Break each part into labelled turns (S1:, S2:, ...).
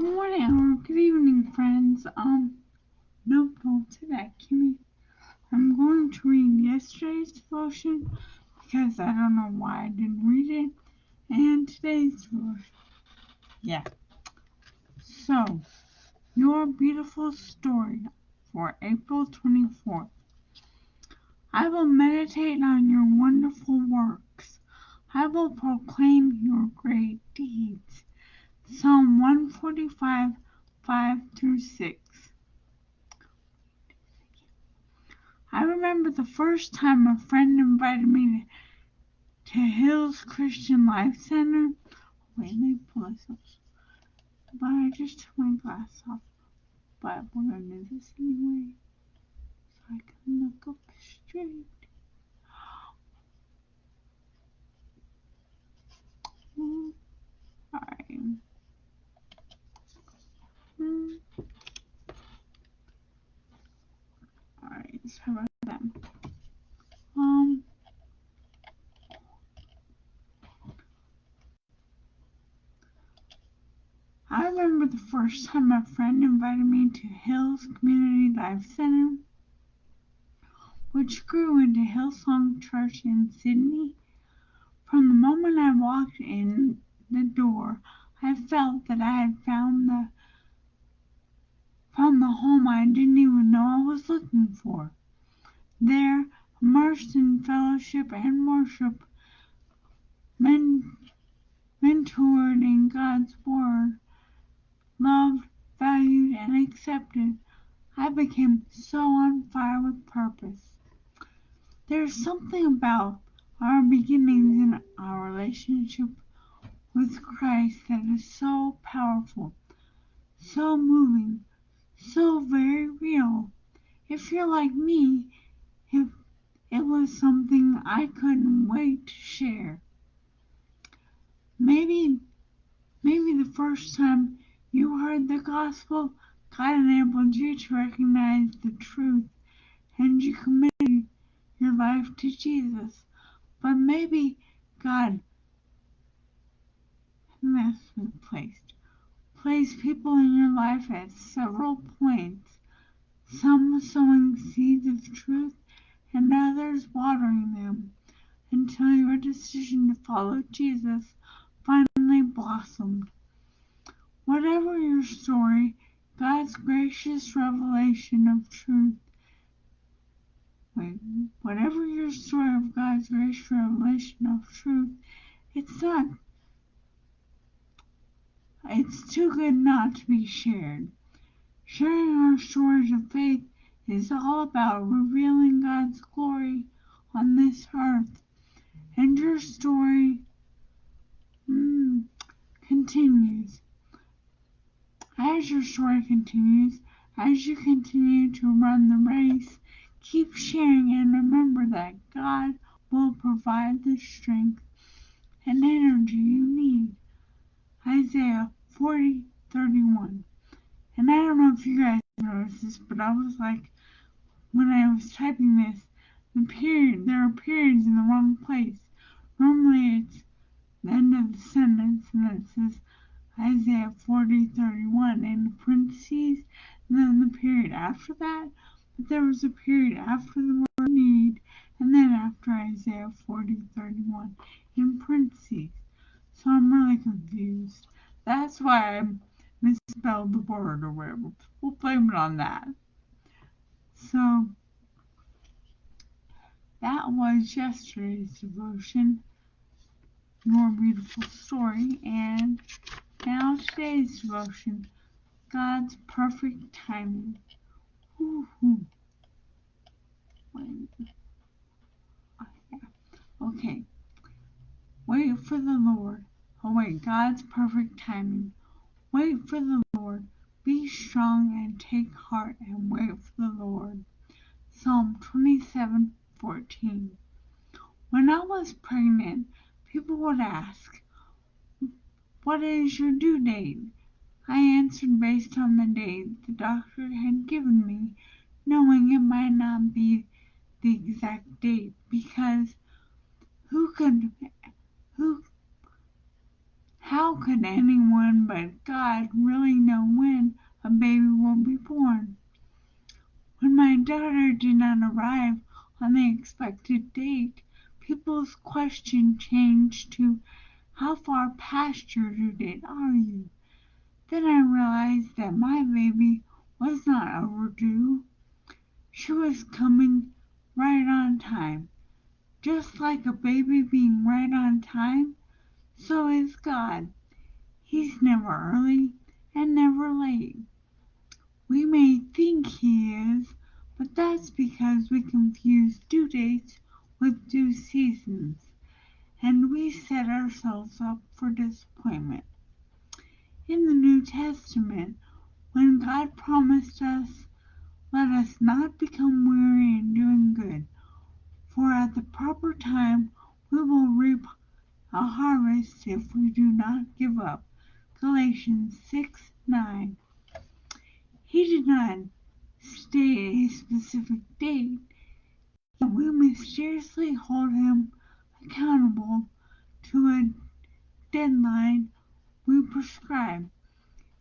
S1: morning or good evening, friends. No, don't say that, Kimmy. I'm going to read yesterday's devotion because I don't know why I didn't read it, and today's devotion. Yeah. So, your beautiful story for April 24th. I will meditate on your wonderful works. I will proclaim your great deeds. Psalm 145, 5-6. I remember the first time a friend invited me to Hills Christian Life Center. Wait, let me pull this up. But I just took my glass off. But we're going to do this anyway. So I can look up straight. Alright. Alright, sorry about that. I remember the first time a friend invited me to Hills Community Life Center, which grew into Hillsong Church in Sydney. From the moment I walked in the door, I felt that I had found the home I didn't even know I was looking for. There, immersed in fellowship and worship, mentored in God's Word, loved, valued, and accepted, I became so on fire with purpose. There's something about our beginnings in our relationship with Christ that is so powerful, so moving, so very real. If you're like me, if it was something I couldn't wait to share. Maybe the first time you heard the gospel, God enabled you to recognize the truth and you committed your life to Jesus. But maybe God placed people in your life at several points, some sowing seeds of truth and others watering them, until your decision to follow Jesus finally blossomed. Whatever your story, God's gracious revelation of truth. Whatever your story of God's gracious revelation of truth, it's too good not to be shared. Sharing our stories of faith is all about revealing God's glory on this earth. And your story continues. As your story continues, as you continue to run the race, keep sharing and remember that God will provide the strength and energy you need. Isaiah 40:31. And I don't know if you guys noticed this, but I was like, when I was typing this, there are periods in the wrong place. Normally it's the end of the sentence and then it says Isaiah 40:31 in parentheses and then the period after that. But there was a period after the word need and then after Isaiah 40:31 in parentheses. So I'm really confused. That's why I misspelled the word or whatever. We'll blame it on that. So that was yesterday's devotion, Your Beautiful Story, and now today's devotion, God's Perfect Timing. Okay. Wait for the Lord. God's perfect timing. Wait for the Lord. Be strong and take heart and wait for the Lord. Psalm 27:14. When I was pregnant, people would ask, "What is your due date?" I answered based on the date the doctor had given me, knowing it might not be the exact date because who How could anyone but God really know when a baby will be born? When my daughter did not arrive on the expected date, people's question changed to, how far past your due date are you? Then I realized that my baby was not overdue. She was coming right on time. Just like a baby being right on time, so is God. He's never early and never late. We may think He is, but that's because we confuse due dates with due seasons, and we set ourselves up for disappointment. In the New Testament, when God promised us, let us not become weary in doing good, for at the proper time we will reap a harvest if we do not give up. Galatians 6:9. He did not state a specific date, yet we mysteriously hold him accountable to a deadline we prescribe.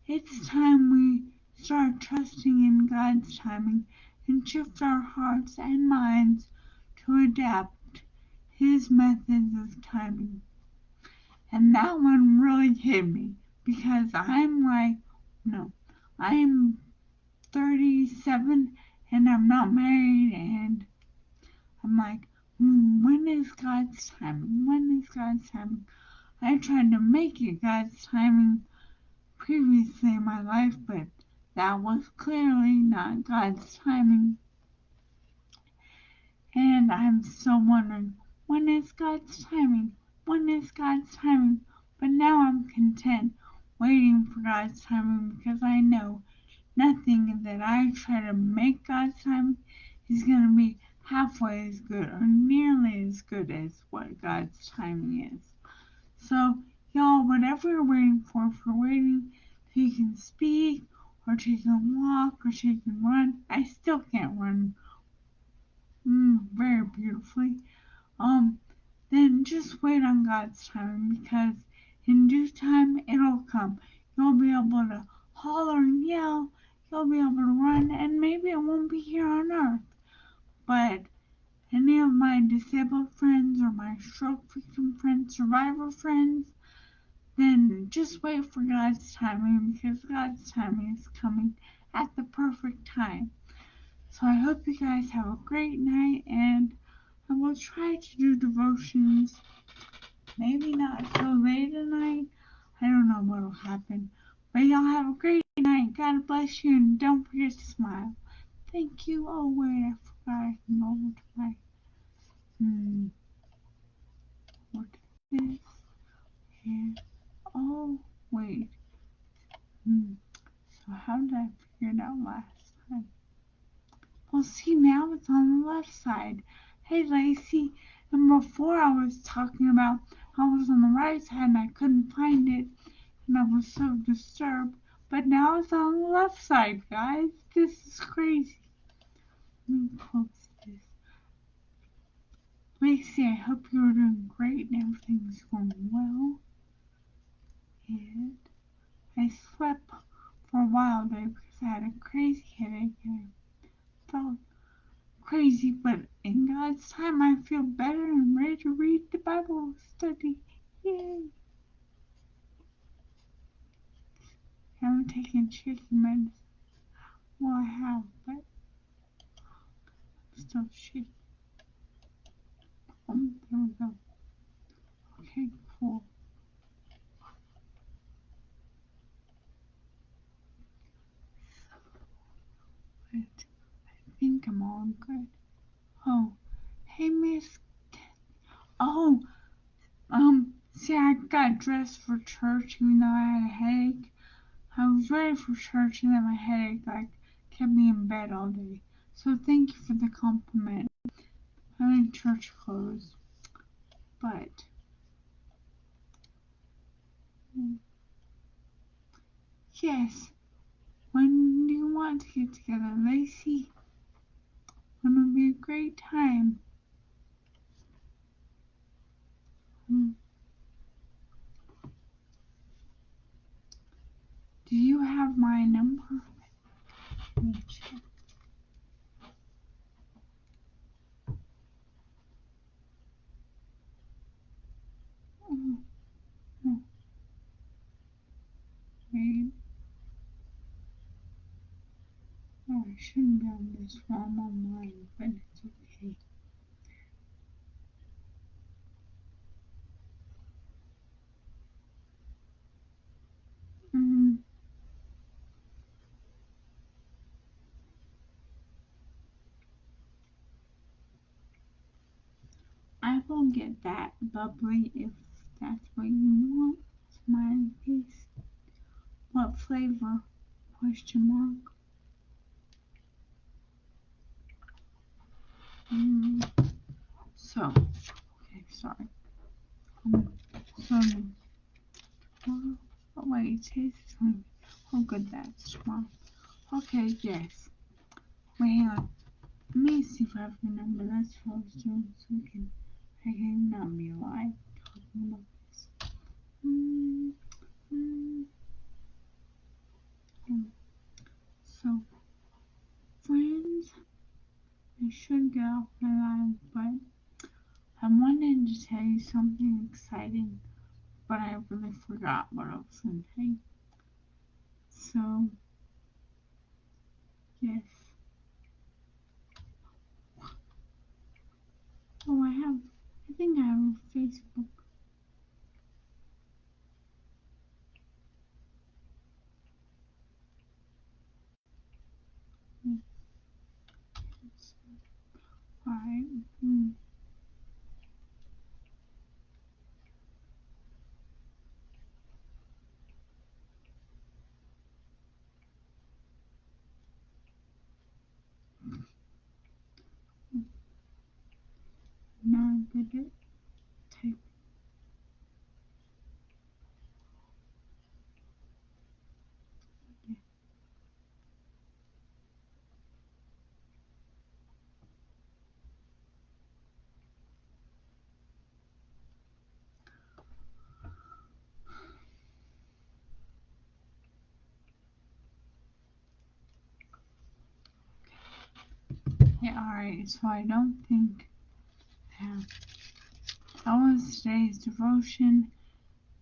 S1: It's time we start trusting in God's timing and shift our hearts and minds to adapt His methods of timing. And that one really hit me because I'm 37 and I'm not married, and I'm like, when is God's timing? When is God's timing? I tried to make it God's timing previously in my life, but that was clearly not God's timing. And I'm still wondering, when is God's timing? When is God's timing? But now I'm content waiting for God's timing because I know nothing that I try to make God's timing is going to be halfway as good or nearly as good as what God's timing is. So, y'all, whatever you're waiting for, if you're waiting till you can speak or till you can walk or till you can run, I still can't run very beautifully. Then just wait on God's timing because in due time it'll come. You'll be able to holler and yell, you'll be able to run, and maybe it won't be here on earth. But any of my disabled friends or my stroke victim friends, survivor friends, then just wait for God's timing because God's timing is coming at the perfect time. So I hope you guys have a great night, and I will try to do devotions. Maybe not so late at night. I don't know what'll happen. But y'all have a great night. God bless you, and don't forget to smile. Thank you. Oh wait, I forgot I can go over to my what is this? And oh wait. So how did I figure it out last time? Well, see, now it's on the left side. Hey, Lacey. And before I was talking about how it was on the right side and I couldn't find it, and I was so disturbed. But now it's on the left side, guys. This is crazy. Let me close this. Lacey, I hope you're doing great and everything's going well. And I slept for a while there because I had a crazy headache and I felt crazy, but in God's time I feel better and ready to read the Bible study. Yay! I haven't taken shaky medicine. Well, I have, but I'm still shaky. There we go. Okay, cool. But I think I'm all good. Oh, hey, Miss. Oh, see, I got dressed for church even though I had a headache. I was ready for church and then my headache kept me in bed all day. So thank you for the compliment. I'm in church clothes, but yes. When do you want to get together, Lacey? When would be a great time? Do you have my number? Let me check. Oh, oh, wait. Oh, I shouldn't be on this while I'm online, but it's okay. Um, I will get that bubbly if that's what you want. Smiley face. What flavor? Question mark. So, okay, sorry. So, oh, wait, taste. Oh, good, that's small. Okay, yes. Wait, hang on. Let me see if I have the number. That's what I was doing, so I can not be alive talking about this. Mm, mm, mm. So, friends, I should get off my line, but I wanted to tell you something exciting, but I really forgot what I was going to say. So, yes. Oh, I think I have a Facebook. Alright. Not good at typing. Yeah, alright. So I don't think that was today's devotion.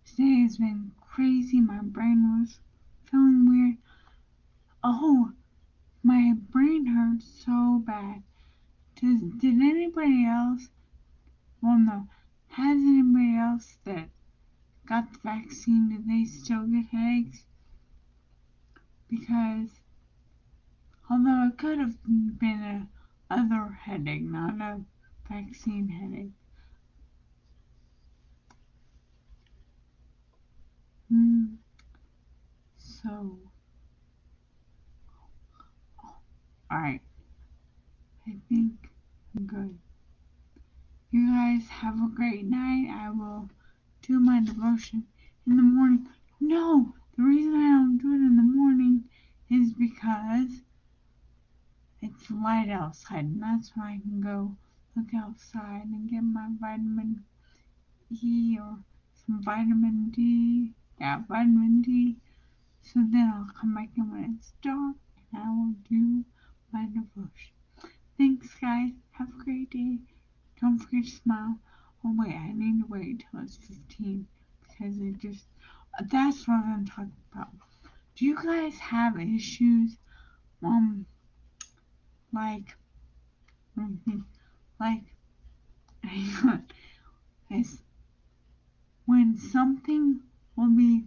S1: Today has been crazy. My brain was feeling weird. Oh, my brain hurts so bad. Did anybody else? Well, no. Has anybody else that got the vaccine? Did they still get headaches? Because although it could have been a other headache, not a vaccine headache. Mm, so, alright. I think I'm good. You guys have a great night. I will do my devotion in the morning. No, the reason I don't do it in the morning is because it's light outside, and that's when I can go look outside and get my vitamin E or some vitamin D. Yeah, vitamin D. So then I'll come back in when it's dark and I will do my devotion. Thanks, guys. Have a great day. Don't forget to smile. Oh, wait, I need to wait until it's 15 because it just. That's what I'm talking about. Do you guys have issues? Like, like, it's when something will be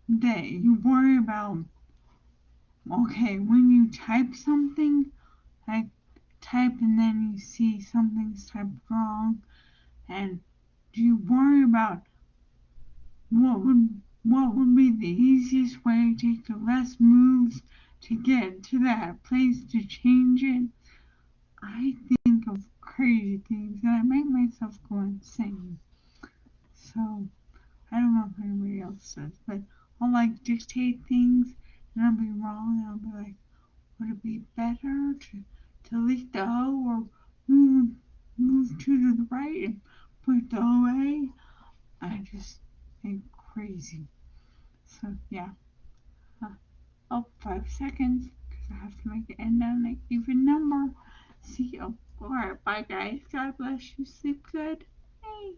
S1: that you worry about. Okay, when you type something, like type and then you see something's typed wrong, and do you worry about what would be the easiest way to take the less moves to get to that place to change it? I think of crazy things and I make myself go insane. So I don't know if anybody else does, but I'll like dictate things and I'll be wrong and I'll be like, would it be better to delete the O or move to the right and put the O away? I just think crazy. So, yeah. Uh, oh, 5 seconds, because I have to make it end on an even number. See you. Alright, bye guys. God bless you. Sleep good. Hey.